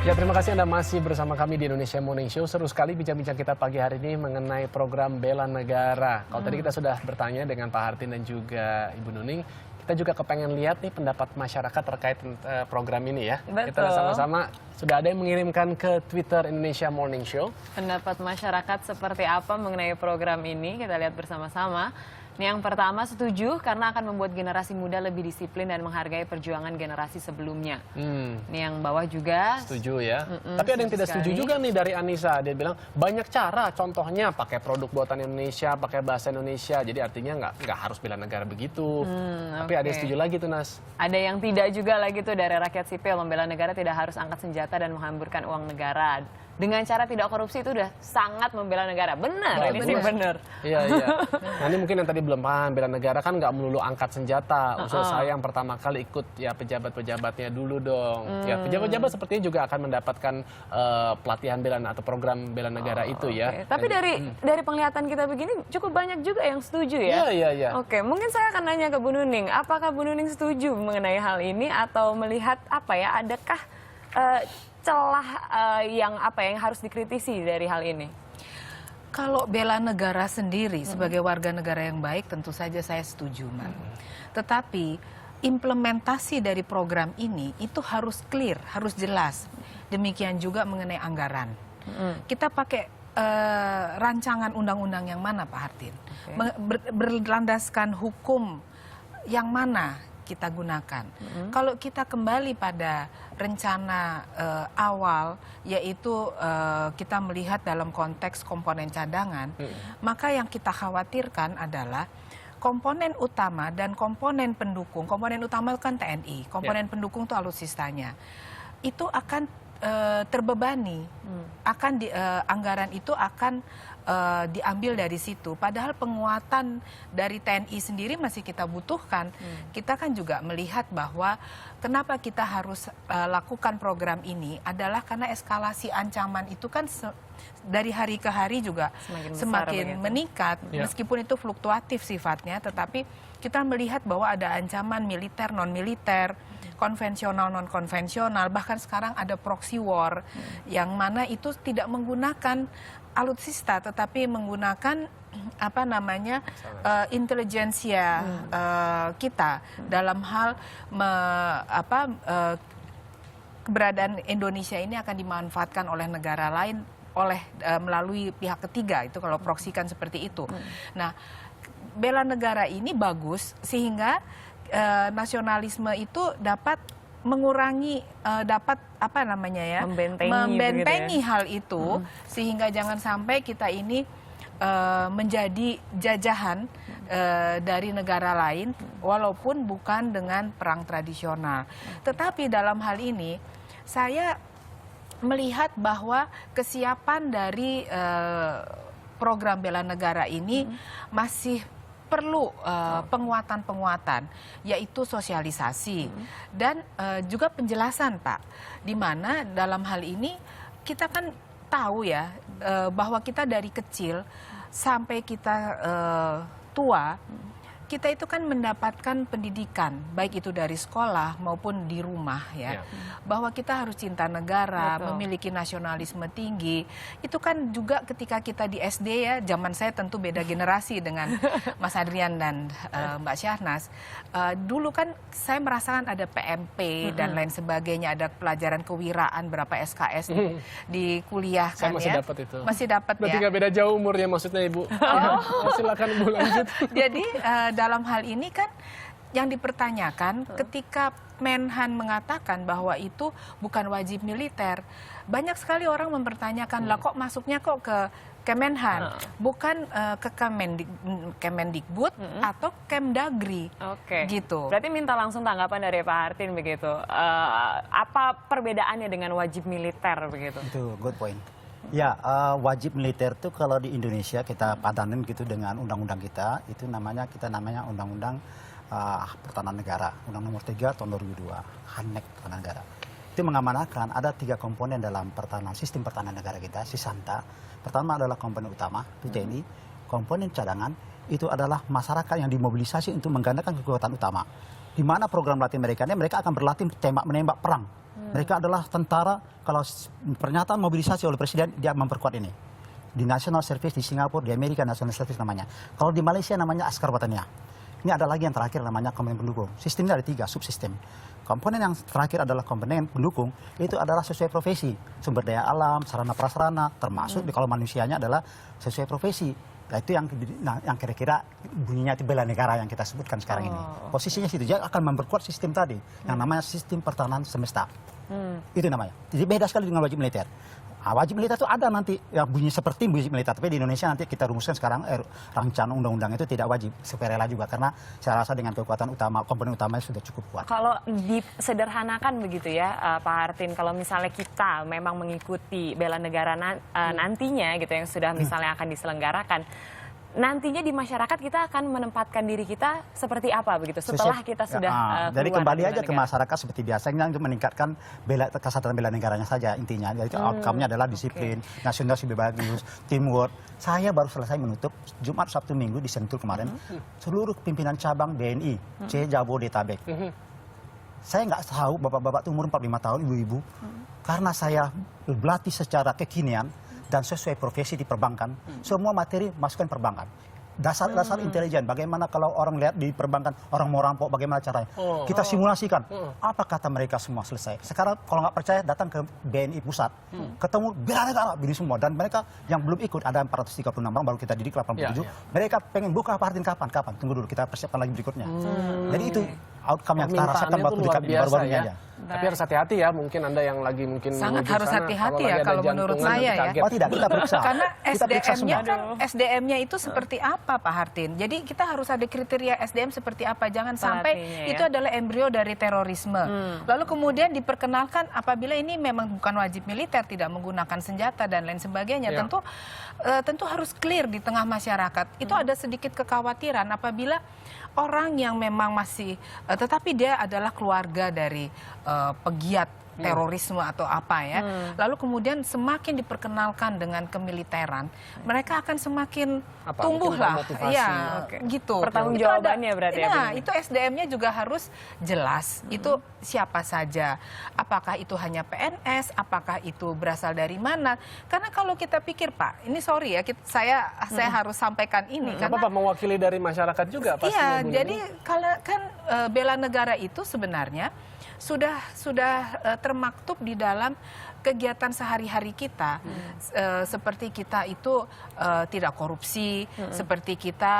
Ya, terima kasih Anda masih bersama kami di Indonesia Morning Show. Seru sekali bincang-bincang kita pagi hari ini mengenai program Bela Negara. Kalau tadi kita sudah bertanya dengan Pak Hartin dan juga Ibu Nuning, kita juga kepengen lihat nih pendapat masyarakat terkait program ini ya. Betul. Kita sama-sama sudah ada yang mengirimkan ke Twitter Indonesia Morning Show. Pendapat masyarakat seperti apa mengenai program ini, kita lihat bersama-sama. Yang pertama, setuju karena akan membuat generasi muda lebih disiplin dan menghargai perjuangan generasi sebelumnya. Ini yang bawah juga setuju ya. Tapi ada yang tidak setuju juga nih dari Anissa. Dia bilang banyak cara, contohnya pakai produk buatan Indonesia, pakai bahasa Indonesia. Jadi artinya nggak harus bela negara begitu. Tapi ada yang setuju lagi tuh, Nas. Ada yang tidak juga lagi tuh dari rakyat sipil. Membela negara tidak harus angkat senjata dan menghamburkan uang negara. Dengan cara tidak korupsi itu udah sangat membela negara. Benar, ini sih benar. Iya, iya. Nah, ini mungkin yang tadi belum paham, bela negara kan nggak melulu angkat senjata. Usul saya yang pertama kali ikut ya pejabat-pejabatnya dulu dong. Ya pejabat-pejabat sepertinya juga akan mendapatkan pelatihan bela atau program bela negara itu ya. Tapi dari penglihatan kita begini cukup banyak juga yang setuju ya. Iya. Oke, mungkin saya akan nanya ke Bu Nuning. Apakah Bu Nuning setuju mengenai hal ini atau melihat apa ya? Adakah celah yang harus dikritisi dari hal ini? Kalau bela negara sendiri sebagai warga negara yang baik tentu saja saya setuju, Man. Tetapi implementasi dari program ini itu harus clear, harus jelas. Demikian juga mengenai anggaran. Kita pakai rancangan undang-undang yang mana, Pak Hartin? Berlandaskan hukum yang mana kita gunakan. Kalau kita kembali pada rencana awal, yaitu kita melihat dalam konteks komponen cadangan, maka yang kita khawatirkan adalah komponen utama dan komponen pendukung. Komponen utama kan TNI, komponen pendukung itu alutsistanya. Itu akan terbebani, anggaran itu akan diambil dari situ. Padahal penguatan dari TNI sendiri masih kita butuhkan. Kita kan juga melihat bahwa kenapa kita harus lakukan program ini adalah karena eskalasi ancaman itu kan dari hari ke hari juga semakin meningkat. Meskipun itu fluktuatif sifatnya, tetapi kita melihat bahwa ada ancaman militer, non-militer, konvensional, non-konvensional, bahkan sekarang ada proxy war, yang mana itu tidak menggunakan alutsista, tetapi menggunakan intelijensia kita dalam hal keberadaan Indonesia ini akan dimanfaatkan oleh negara lain melalui pihak ketiga, itu kalau proxy kan seperti itu. Nah, bela negara ini bagus sehingga nasionalisme itu dapat mengurangi, dapat membentengi hal itu, sehingga jangan sampai kita ini menjadi jajahan dari negara lain walaupun bukan dengan perang tradisional. Tetapi dalam hal ini saya melihat bahwa kesiapan dari program bela negara ini masih perlu penguatan-penguatan, yaitu sosialisasi dan juga penjelasan, Pak. Di mana dalam hal ini kita kan tahu ya bahwa kita dari kecil sampai kita tua, kita itu kan mendapatkan pendidikan, baik itu dari sekolah maupun di rumah ya. Bahwa kita harus cinta negara, memiliki nasionalisme tinggi. Itu kan juga ketika kita di SD ya, zaman saya tentu beda generasi dengan Mas Adrian dan Mbak Syahnas. Dulu kan saya merasakan ada PMP dan lain sebagainya, ada pelajaran kewiraan, berapa SKS di kuliah kan saya masih ya. dapat itu. Masih dapat ya. Berarti nggak beda jauh umurnya maksudnya Ibu. Silakan Ibu lanjut. Jadi dalam hal ini kan yang dipertanyakan ketika Menhan mengatakan bahwa itu bukan wajib militer, banyak sekali orang mempertanyakan, lah kok masuknya kok ke Kemenhan, bukan ke Kemendikbud atau Kemdagri, gitu. Berarti minta langsung tanggapan dari Pak Hartin begitu. Apa perbedaannya dengan wajib militer begitu? Itu good point. Ya, wajib militer itu kalau di Indonesia kita padanin gitu dengan undang-undang kita, itu namanya Undang-Undang Pertahanan Negara, Undang Nomor 3 Tahun 2002, Hanek Pertahanan Negara. Itu mengamanahkan ada 3 komponen dalam sistem pertahanan negara kita, Sisanta. Pertama adalah komponen utama, itu TNI. Komponen cadangan, itu adalah masyarakat yang dimobilisasi untuk menggandakan kekuatan utama. Di mana program latih mereka akan berlatih tembak-menembak perang. Mereka adalah tentara, kalau pernyataan mobilisasi oleh Presiden, dia memperkuat ini. Di National Service di Singapura, di Amerika National Service namanya. Kalau di Malaysia namanya Askar Watania. Ini ada lagi yang terakhir namanya komponen pendukung. Sistemnya ada 3, subsistem. Komponen yang terakhir adalah komponen pendukung, itu adalah sesuai profesi. Sumber daya alam, sarana prasarana, termasuk kalau manusianya adalah sesuai profesi. Nah, itu yang kira-kira bunyinya itu bela negara yang kita sebutkan sekarang ini. Posisinya situ, dia akan memperkuat sistem tadi, yang namanya sistem pertahanan semesta. Itu namanya. Jadi beda sekali dengan wajib militer. Nah, wajib militer itu ada nanti yang bunyi seperti wajib militer, tapi di Indonesia nanti kita rumuskan sekarang rancangan undang-undang itu tidak wajib, sukarela juga, karena saya rasa dengan kekuatan utama, komponen utamanya sudah cukup kuat. Kalau disederhanakan begitu ya, Pak Hartin, kalau misalnya kita memang mengikuti bela negara nantinya gitu yang sudah misalnya akan diselenggarakan, nantinya di masyarakat kita akan menempatkan diri kita seperti apa begitu setelah kita sudah jadi keluar kembali dari aja bela ke negara. masyarakat seperti biasanya untuk meningkatkan kesadaran bela negaranya saja intinya. Jadi outcome-nya adalah disiplin, nasionalis lebih bagus, teamwork. Saya baru selesai menutup Jumat, Sabtu, Minggu di Sentul kemarin seluruh pimpinan cabang BNI Jabodetabek. Saya nggak tahu bapak-bapak itu umur 45 tahun, ibu-ibu, karena saya berlatih secara kekinian dan sesuai profesi di perbankan, semua materi masukkan perbankan. Dasar-dasar intelijen, bagaimana kalau orang lihat di perbankan, orang mau rampok, bagaimana caranya. Kita simulasikan, apa kata mereka semua selesai. Sekarang kalau nggak percaya, datang ke BNI Pusat, ketemu bela negara, ini semua. Dan mereka yang belum ikut, ada 436 orang, baru kita didik 87. Mereka pengen buka Pak Hartin kapan? Tunggu dulu, kita persiapkan lagi berikutnya. Jadi itu outcome yang kita rasakan waktu dekat baru-baru ini aja. Tapi harus hati-hati ya, mungkin Anda yang lagi mungkin Sangat menuju harus sana, hati-hati lagi ya ada kalau menurut jantungan, saya ya. kaget. Oh tidak, kita periksa. Karena Kita periksa SDM-nya semua. kan SDM-nya itu seperti apa Pak Hartin? Jadi kita harus ada kriteria SDM seperti apa. Jangan sampai Pelatihnya, ya. itu adalah embrio dari terorisme. Lalu kemudian diperkenalkan apabila ini memang bukan wajib militer, tidak menggunakan senjata dan lain sebagainya. Ya. Tentu harus clear di tengah masyarakat. Itu ada sedikit kekhawatiran apabila orang yang memang masih tetapi dia adalah keluarga dari pegiat terorisme atau apa ya. Lalu kemudian semakin diperkenalkan dengan kemiliteran, mereka akan semakin tumbuh mungkin lah. termotivasi. Ya, gitu. Pertanggungjawabannya berarti ya, Nah, benar. itu SDM-nya juga harus jelas. Itu siapa saja. Apakah itu hanya PNS, apakah itu berasal dari mana? Karena kalau kita pikir, Pak, ini sorry ya, saya harus sampaikan ini Nggak karena apa-apa, mewakili dari masyarakat juga pasti. iya, Bu jadi Nuni. kalau kan bela negara itu sebenarnya sudah termaktub di dalam kegiatan sehari-hari kita, seperti kita itu tidak korupsi, seperti kita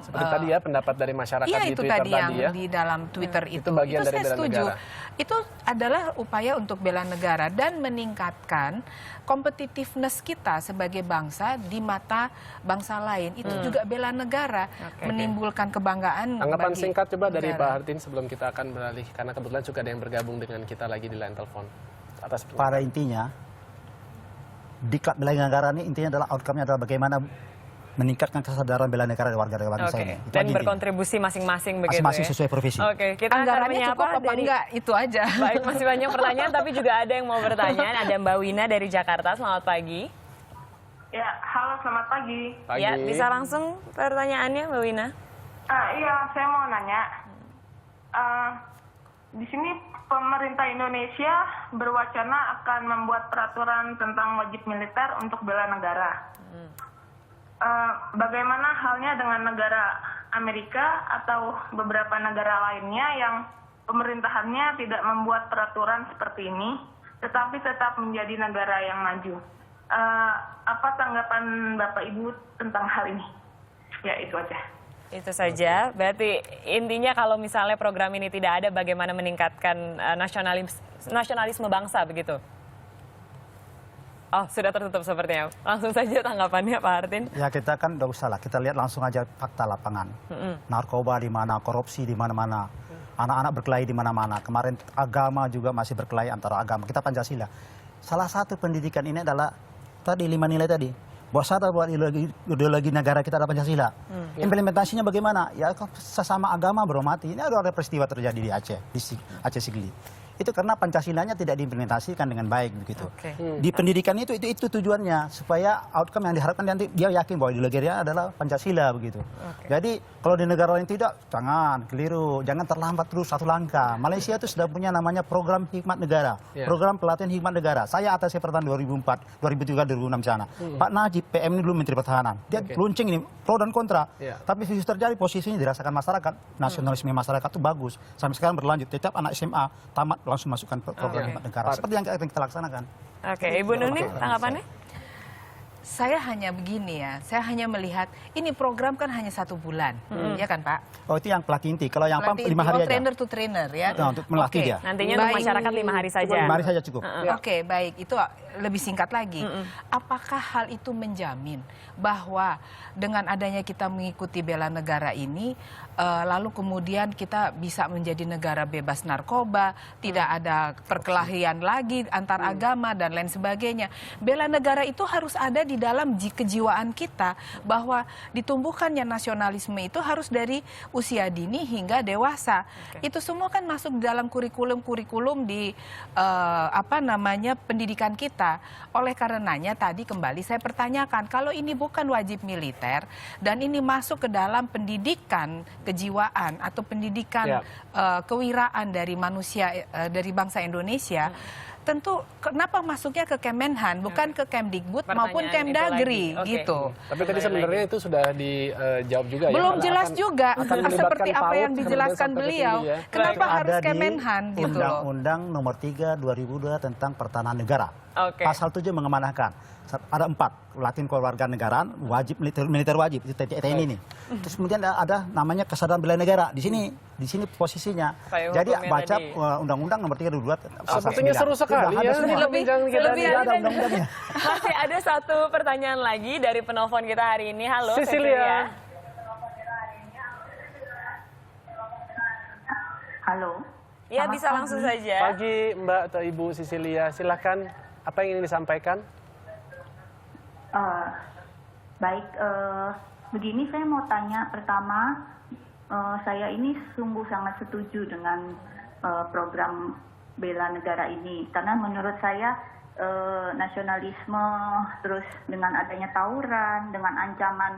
Seperti tadi ya pendapat dari masyarakat iya, di itu Twitter tadi tadi yang ya. di dalam Twitter itu itu. bagian dari saya bela setuju. negara. Itu adalah upaya untuk bela negara dan meningkatkan competitiveness kita sebagai bangsa di mata bangsa lain. Itu juga bela negara, menimbulkan kebanggaan Tanggapan bagi singkat coba dari negara. Pak Hartin sebelum kita akan beralih, karena kebetulan juga ada yang bergabung dengan kita lagi di line telepon. Atas Pada intinya, diklat bela negara ini intinya adalah outcome-nya adalah bagaimana meningkatkan kesadaran bela negara dari warga negara bangsa ini. Itu Dan aja intinya. berkontribusi masing-masing begitu Masing-masing ya. sesuai profesi. Oke, kita akan Anggarannya menyapa cukup apa dari enggak? Itu aja. Baik, masih banyak pertanyaan tapi juga ada yang mau bertanya. Ada Mbak Wina dari Jakarta. Selamat pagi. Ya, halo, selamat pagi. pagi. Ya, bisa langsung pertanyaannya Mbak Wina? Iya, saya mau nanya. Di sini pemerintah Indonesia berwacana akan membuat peraturan tentang wajib militer untuk bela negara. Bagaimana halnya dengan negara Amerika atau beberapa negara lainnya yang pemerintahannya tidak membuat peraturan seperti ini, tetapi tetap menjadi negara yang maju? Apa tanggapan Bapak Ibu tentang hal ini? Ya, itu aja. Itu saja. Berarti intinya kalau misalnya program ini tidak ada, bagaimana meningkatkan nasionalisme bangsa begitu? Oh, sudah tertutup sepertinya. Langsung saja tanggapannya Pak Hartin. Ya kita kan udah usah lah, kita lihat langsung aja fakta lapangan. Narkoba di mana, korupsi di mana-mana, anak-anak berkelahi di mana-mana. Kemarin agama juga masih berkelahi antara agama. Kita Pancasila. Salah satu pendidikan ini adalah tadi 5 nilai tadi. Bahwa buat ideologi negara kita ada Pancasila. Implementasinya bagaimana? Ya sesama agama berhormati. Ini ada peristiwa terjadi di Aceh, di Aceh Sigli. Itu karena Pancasilanya tidak diimplementasikan dengan baik begitu. Oke. Di pendidikan itu tujuannya supaya outcome yang diharapkan nanti dia yakin bahwa ideologi dia adalah Pancasila begitu. Jadi kalau di negara lain tidak, jangan keliru, jangan terlambat terus satu langkah. Malaysia itu sudah punya namanya program hikmat negara, program pelatihan hikmat negara. Saya atasnya pertahun 2004, 2003, 2006 sana. Pak Najib PM ini dulu Menteri Pertahanan. Dia launching ini pro dan kontra. Tapi visi terjadi posisinya dirasakan masyarakat, nasionalisme masyarakat itu bagus. Sampai sekarang berlanjut. Setiap anak SMA tamat langsung masukkan program hikmat negara. Seperti yang kita laksanakan. Oke, Ibu Nuning, tanggapannya? Saya hanya begini ya, saya hanya melihat ini program kan hanya 1 bulan, ya kan Pak? Oh itu yang pelatih inti. Kalau yang Pelatih 5 hari aja. trainer to trainer ya. Nah, untuk melatih Oke. dia. Nantinya untuk Baik. masyarakat 5 hari saja. 5 hari saja cukup. Oke, baik. Itu lebih singkat lagi. Apakah hal itu menjamin bahwa dengan adanya kita mengikuti bela negara ini, lalu kemudian kita bisa menjadi negara bebas narkoba, tidak ada perkelahian lagi antar agama dan lain sebagainya. Bela negara itu harus ada di dalam kejiwaan kita, bahwa ditumbuhkannya nasionalisme itu harus dari usia dini hingga dewasa. Itu semua kan masuk dalam kurikulum di pendidikan kita. Oleh karenanya tadi kembali saya pertanyakan, kalau ini bukan wajib militer dan ini masuk ke dalam pendidikan kejiwaan atau pendidikan kewiraan dari manusia, dari bangsa Indonesia, tentu kenapa masuknya ke Kemenhan bukan ke Kemdikbud maupun Kemdagri gitu. Tapi tadi sebenarnya itu sudah dijawab juga ya. Belum jelas juga melibatkan seperti apa PAUD, yang dijelaskan kemudian sampai ke beliau. sini ya. Kenapa Ada harus di Kemenhan gitu loh. Undang-Undang nomor 3 2002 tentang pertahanan negara. Oke. Pasal 7 mengamanahkan. Ada 4, latihan kewarganegaraan, wajib militer wajib, itu TNI ini. Terus kemudian ada namanya kesadaran bela negara. Di sini posisinya. Jadi baca undang-undang nomor 3 2002 pasal 9. Sepertinya seru sekali ya. Lebih ada undang-undangnya. Masih ada satu pertanyaan lagi dari penelpon kita hari ini. Halo, Cecilia. Halo. Ya, bisa langsung saja. Pagi Mbak atau Ibu Cecilia, silakan apa yang ingin disampaikan? Baik, begini saya mau tanya pertama, saya ini sungguh sangat setuju dengan program bela negara ini, karena menurut saya nasionalisme, terus dengan adanya tawuran, dengan ancaman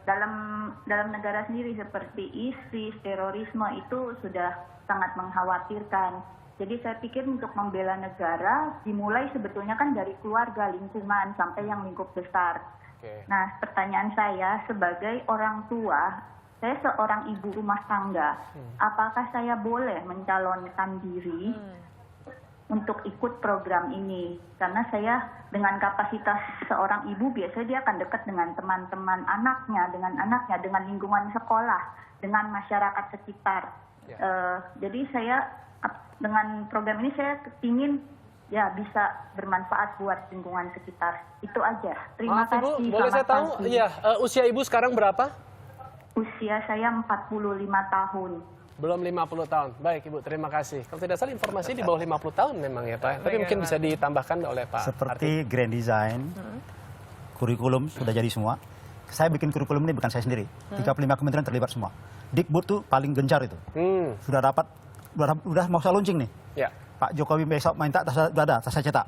dalam negara sendiri seperti ISIS, terorisme itu sudah sangat mengkhawatirkan. Jadi saya pikir untuk membela negara dimulai sebetulnya kan dari keluarga, lingkungan, sampai yang lingkup besar. Nah, pertanyaan saya sebagai orang tua, saya seorang ibu rumah tangga, apakah saya boleh mencalonkan diri untuk ikut program ini? Karena saya dengan kapasitas seorang ibu biasanya dia akan dekat dengan teman-teman anaknya, dengan lingkungan sekolah, dengan masyarakat sekitar. Jadi saya dengan program ini saya ingin ya bisa bermanfaat buat lingkungan sekitar. Itu aja. Terima kasih. Ibu, boleh saya tahu usia Ibu sekarang berapa? Usia saya 45 tahun. Belum 50 tahun. Baik Ibu, terima kasih. Kalau tidak salah informasi di bawah 50 tahun memang ya Pak. Tapi mungkin bisa ditambahkan oleh Pak. Seperti grand design, kurikulum sudah jadi semua. Saya bikin kurikulum ini bukan saya sendiri. 35 kementerian terlibat semua. Dikbud tuh paling gencar itu. Sudah dapat, udah mau saya launching nih. Ya. Pak Jokowi besok minta, sudah ada, saya cetak.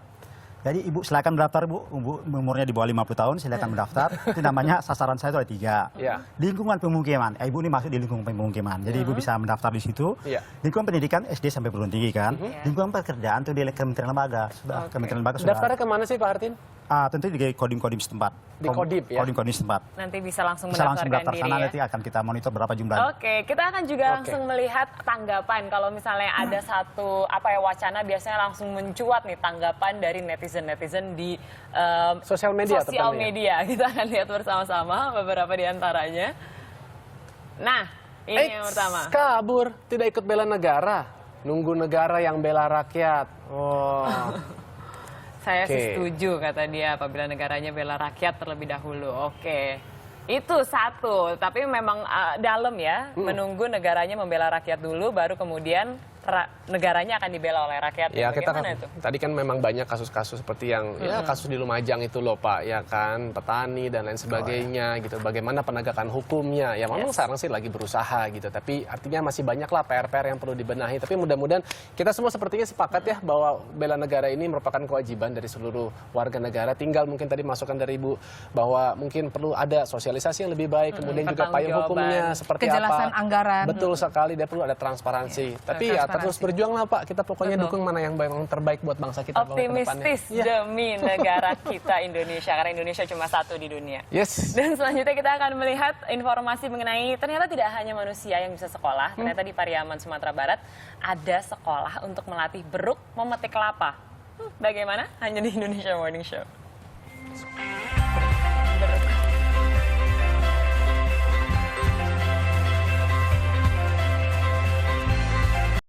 Jadi Ibu silakan mendaftar Bu, umurnya di bawah 50 tahun silakan mendaftar. Itu namanya sasaran saya itu ada 3. Ya. Lingkungan pemukiman. Ibu ini masuk di lingkungan pemukiman. Jadi Ibu bisa mendaftar di situ. Ya. Lingkungan pendidikan SD sampai perguruan tinggi kan. Lingkungan pekerjaan itu di kementerian lembaga. Sudah kementerian lembaga sudah. Daftarnya kemana sih Pak Hartin? Tentu di kodim-kodim setempat. Di kodim ya? Kodim-kodim setempat. Nanti bisa langsung Bisa langsung mendaftarkan mendaftar diri sana, ya. nanti akan kita monitor berapa jumlahnya. Oke, kita akan juga langsung melihat tanggapan. Kalau misalnya ada satu wacana biasanya langsung mencuat nih tanggapan dari netizen-netizen di Sosial media sosial tepatnya. media. Kita akan lihat bersama-sama beberapa di antaranya. Nah, ini yang pertama. Kabur, tidak ikut bela negara. Nunggu negara yang bela rakyat. Oh. Saya sih setuju, kata dia, apabila negaranya bela rakyat terlebih dahulu. Oke, itu satu. Tapi memang dalam ya, menunggu negaranya membela rakyat dulu, baru kemudian negaranya akan dibela oleh rakyat. Ya, kita Bagaimana itu? tadi kan memang banyak kasus-kasus seperti yang ya kasus di Lumajang itu loh Pak, ya kan, petani dan lain sebagainya gitu. Bagaimana penegakan hukumnya? Ya memang sekarang sih lagi berusaha gitu, tapi artinya masih banyak lah PR-PR yang perlu dibenahi. Tapi mudah-mudahan kita semua sepertinya sepakat ya bahwa bela negara ini merupakan kewajiban dari seluruh warga negara. Tinggal mungkin tadi masukan dari Ibu bahwa mungkin perlu ada sosialisasi yang lebih baik, kemudian juga payung hukumnya seperti kejelasan apa. anggaran. Betul sekali, dia perlu ada transparansi. Tapi ya terus berjuang lah Pak, kita pokoknya dukung mana yang terbaik buat bangsa kita. Optimistis demi negara kita Indonesia, karena Indonesia cuma satu di dunia. Yes. Dan selanjutnya kita akan melihat informasi mengenai ternyata tidak hanya manusia yang bisa sekolah, ternyata di Pariaman, Sumatera Barat ada sekolah untuk melatih beruk memetik kelapa. Bagaimana? Hanya di Indonesia Morning Show.